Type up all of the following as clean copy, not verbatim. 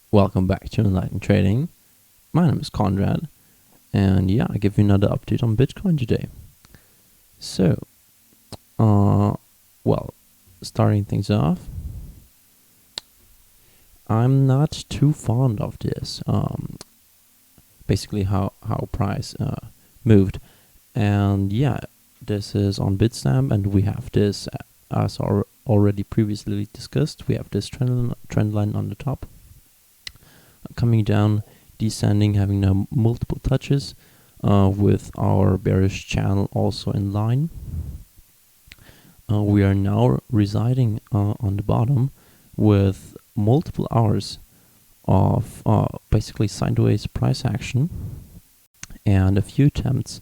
Welcome back to Enlightened Trading. My name is Conrad, and yeah, I give you another update on Bitcoin today. So, well, starting things off, I'm not too fond of this. Basically, how price moved, and yeah, this is on Bitstamp, and we have this as already previously discussed. We have this trend line on the top, coming down, descending, having now multiple touches, with our bearish channel also in line. We are now residing on the bottom with multiple hours of basically sideways price action and a few attempts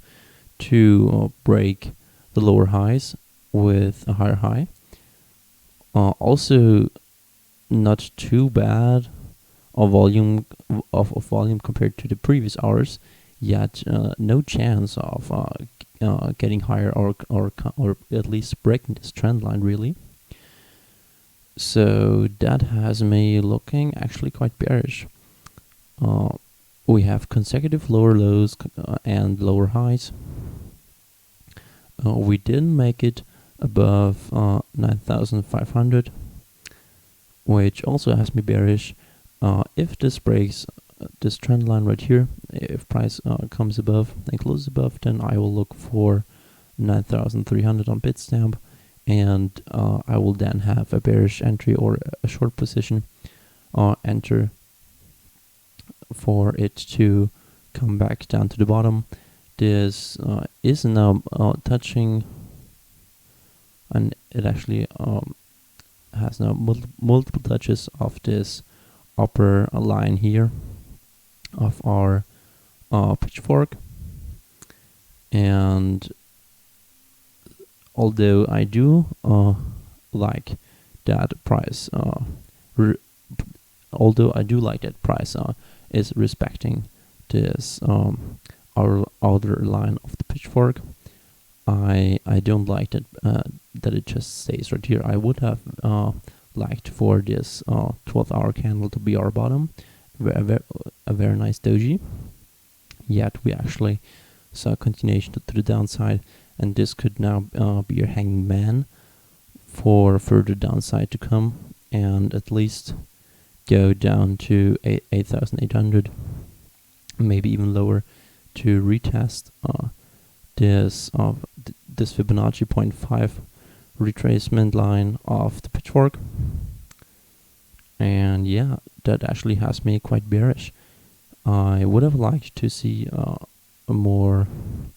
to break the lower highs with a higher high. Also not too bad of volume compared to the previous hours, yet no chance of getting higher or at least breaking this trend line really. So that has me looking actually quite bearish. We have consecutive lower lows and lower highs. We didn't make it above 9,500, which also has me bearish. If this breaks this trend line right here, if price comes above and closes above, then I will look for 9,300 on Bitstamp, and I will then have a bearish entry or a short position enter for it to come back down to the bottom. This is now touching, and it actually has now multiple touches of this upper line here of our pitchfork. And although I do like that price, is respecting this our outer line of the pitchfork, I don't like that that it just stays right here. I would have liked for this 12-hour candle to be our bottom, a very nice doji. Yet we actually saw a continuation to the downside, and this could now be your hanging man for further downside to come, and at least go down to 8,800, maybe even lower, to retest this Fibonacci 0.5 retracement line of the pitchfork. And yeah, that actually has me quite bearish. I would have liked to see a more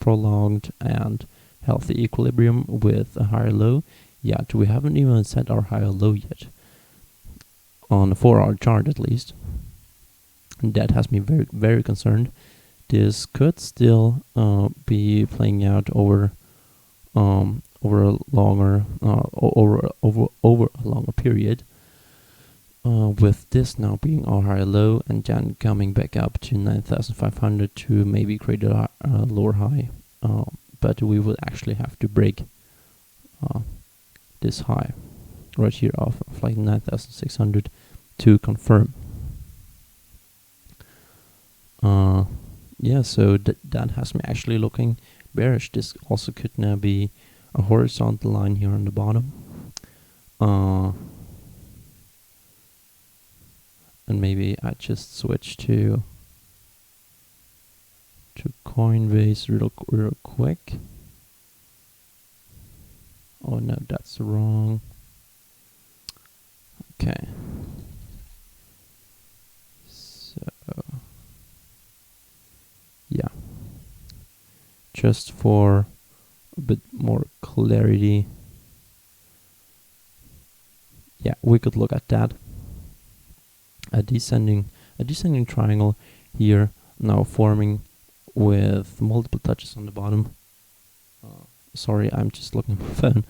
prolonged and healthy equilibrium with a higher low, yet we haven't even set our higher low yet on a 4-hour chart at least. And that has me very, very concerned. This could still be playing out over a longer period, with this now being our higher low and then coming back up to 9,500 to maybe create a lower high. But we will actually have to break this high right here of like 9,600 to confirm. Yeah, so that has me actually looking bearish. This also could now be a horizontal line here on the bottom. And maybe I just switch to Coinbase real quick. Oh no, that's wrong. Okay. So yeah, just for a bit more clarity, yeah, we could look at that. A descending triangle here, now forming with multiple touches on the bottom. Sorry, I'm just looking at my phone.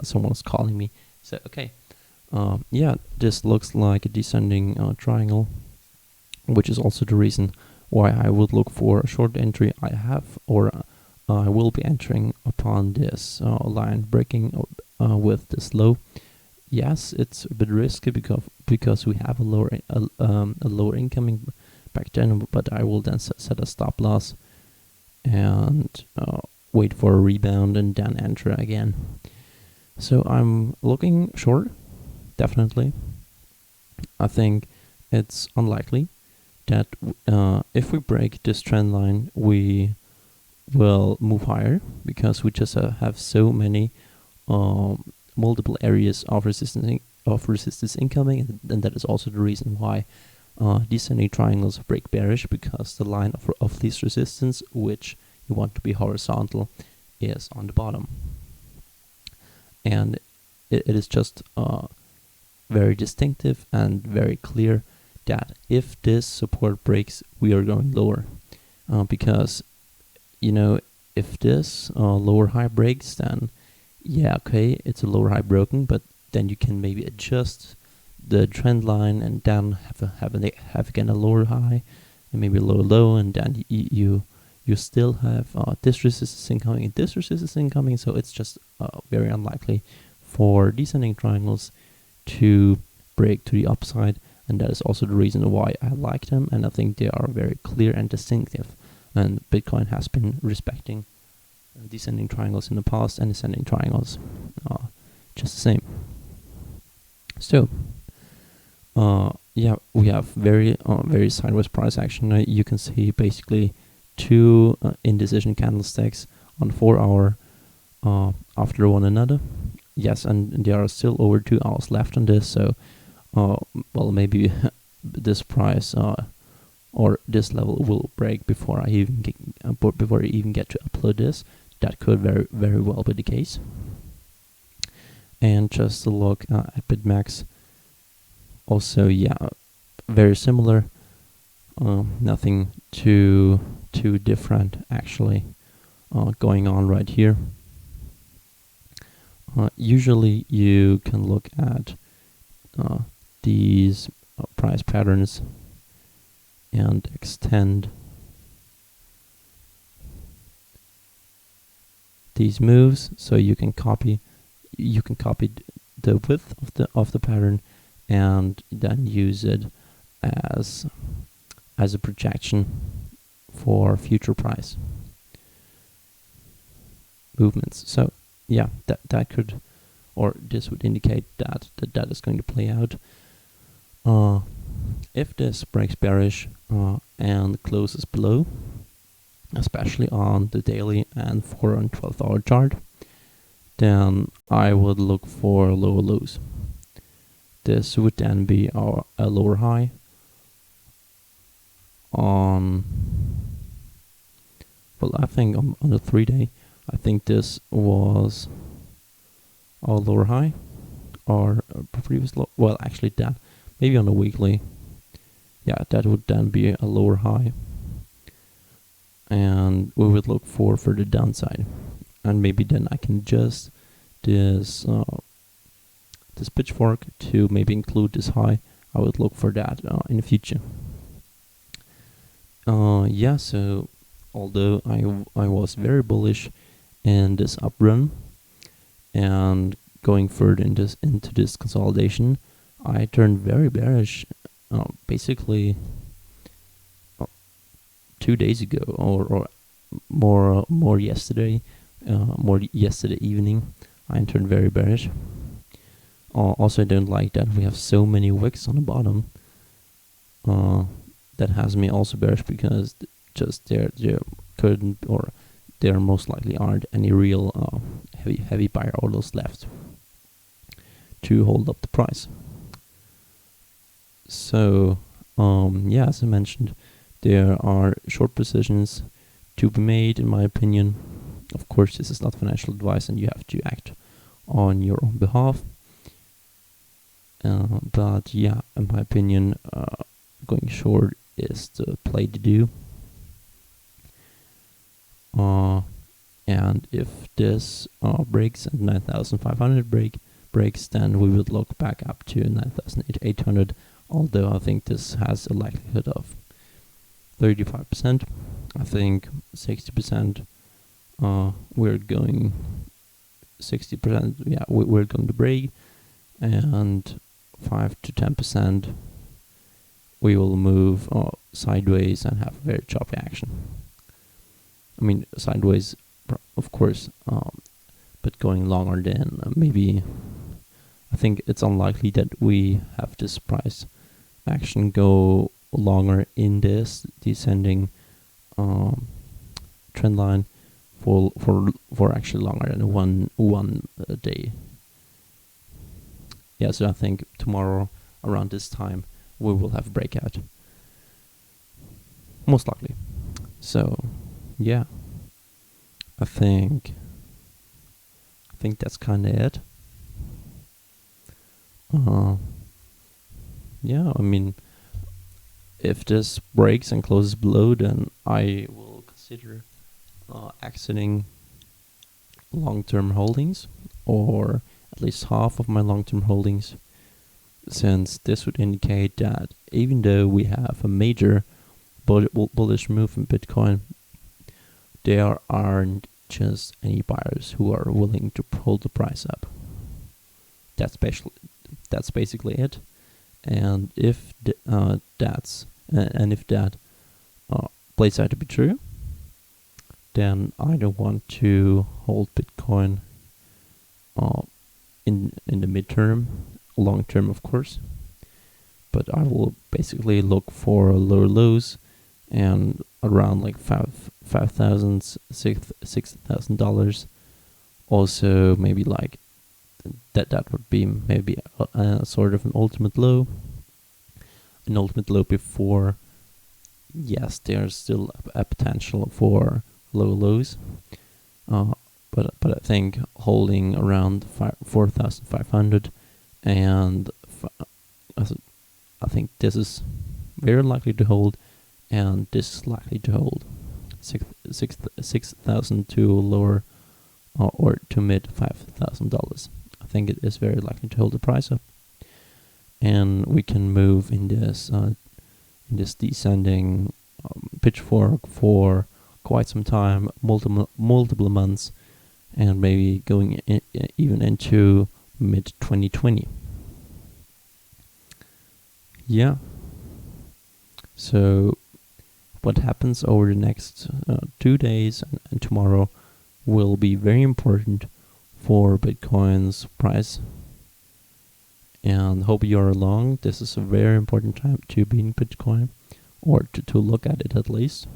Someone's calling me. So okay, yeah, this looks like a descending triangle, which is also the reason why I would look for a short entry. I will be entering upon this line breaking with this low. Yes, it's a bit risky because we have a lower incoming back then, but I will then set a stop loss and wait for a rebound and then enter again. So I'm looking short, definitely. I think it's unlikely that if we break this trend line, we will move higher, because we just have so many multiple areas of resistance incoming, and that is also the reason why descending triangles break bearish, because the line of least resistance, which you want to be horizontal, is on the bottom. And it is just very distinctive and very clear that if this support breaks, we are going lower, because if this lower high breaks, then yeah, okay, it's a lower high broken, but then you can maybe adjust the trend line and then have again a lower high and maybe a lower low, and then you still have this resistance incoming and this resistance incoming. So it's just very unlikely for descending triangles to break to the upside, and that is also the reason why I like them, and I think they are very clear and distinctive. And Bitcoin has been respecting descending triangles in the past, and ascending triangles just the same. So yeah, we have very sideways price action. You can see basically two indecision candlesticks on 4 hour after one another. Yes, and there are still over 2 hours left on this, so well, maybe this price or this level will break before I even get to upload this. That could very well be the case. And just to look at BitMax, also, yeah, very similar. Nothing too different actually going on right here. Usually you can look at these price patterns and extend these moves, so you can copy the width of the pattern and then use it as a projection for future price movements. So yeah, that could, or this would indicate that is going to play out. If this breaks bearish and closes below, especially on the daily and 4 and 12 hour chart, then I would look for lower lows. This would then be a lower high on, well, I think on the 3-day, I think this was a lower high or a previous low. Well, actually that, maybe on the weekly, yeah, that would then be a lower high. And we would look for further downside, and maybe then I can adjust this pitchfork to maybe include this high. I would look for that in the future. Yeah, so although I was very bullish in this up run and going further into this consolidation, I turned very bearish basically 2 days ago, or more yesterday, yesterday evening. I turned very bearish. Also, I don't like that we have so many wicks on the bottom. That has me also bearish, because just there couldn't, or there most likely aren't any real heavy buyer orders left to hold up the price. So yeah, as I mentioned, there are short positions to be made, in my opinion. Of course, this is not financial advice, and you have to act on your own behalf. But yeah, in my opinion, going short is the play to do. And if this breaks and 9,500 breaks, then we would look back up to 9,800. Although I think this has a likelihood of 35%. I think 60%. We're going 60%. Yeah, we're going to break, and 5 to 10%, we will move sideways and have a very choppy action. I mean, sideways, of course, but going longer than maybe, I think it's unlikely that we have this price action go longer in this descending trend line for actually longer than one day. Yeah, so I think tomorrow around this time we will have a breakout, most likely. So yeah, I think that's kind of it. Yeah, I mean, if this breaks and closes below, then I will consider exiting long-term holdings, or at least half of my long-term holdings, since this would indicate that even though we have a major bullish move in Bitcoin, there aren't just any buyers who are willing to pull the price up. That's basically it. And if that plays out to be true, then I don't want to hold Bitcoin in the midterm, long term of course, but I will basically look for lower lows and around like $5,000, $6,000. Also, maybe like that would be maybe a sort of an ultimate low before. Yes, there's still a potential for low lows, but I think holding around 4,500, and I think this is very likely to hold, and this is likely to hold 6,000 to lower or to mid $5,000. I think it is very likely to hold the price up, and we can move in this descending pitchfork for quite some time, multiple months, and maybe going even into mid 2020. Yeah. So what happens over the next 2 days and tomorrow will be very important for Bitcoin's price. And hope you're along. This is a very important time to be in Bitcoin, or to look at it at least.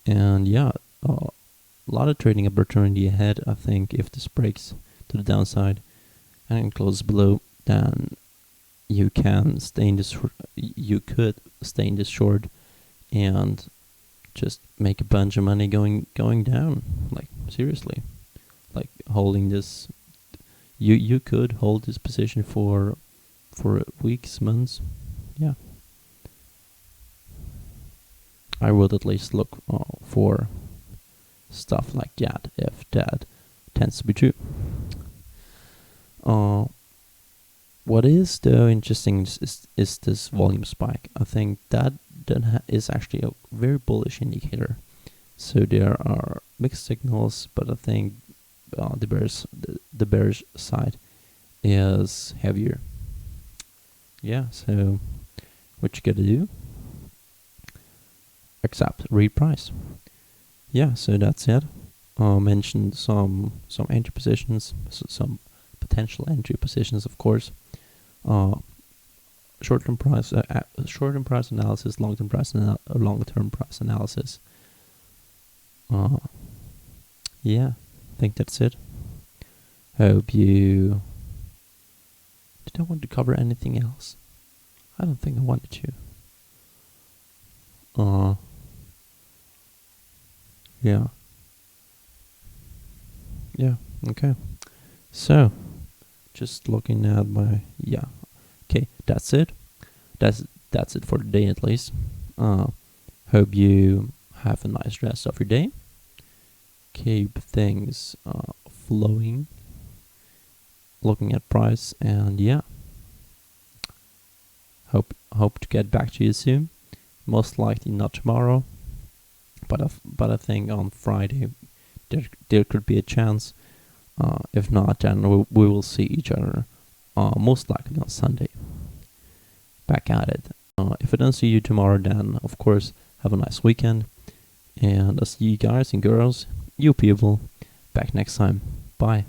And yeah, a lot of trading opportunity ahead. I think if this breaks to the downside and closes below, then you can stay in this. You could stay in this short and just make a bunch of money going down. Like seriously, like holding this. You could hold this position for weeks, months. Yeah. I would at least look for stuff like that, if that tends to be true. What is though interesting is this volume spike. I think that is actually a very bullish indicator. So there are mixed signals, but I think the bearish side is heavier. Yeah, so what you gotta do? Accept reprice. Yeah, so that's it. Mentioned some entry positions, some potential entry positions, of course. Short-term price analysis, long-term price analysis. Yeah, I think that's it. Hope you. Did I want to cover anything else? I don't think I wanted to. Yeah. Yeah, okay. So, just looking at my, yeah. Okay, that's it. That's it for today at least. Hope you have a nice rest of your day. Keep things flowing. Looking at price, and yeah. Hope to get back to you soon. Most likely not tomorrow, but I think on Friday there could be a chance. If not, then we will see each other most likely on Sunday. Back at it. If I don't see you tomorrow, then of course have a nice weekend, and I'll see you guys and girls, you people, back next time. Bye.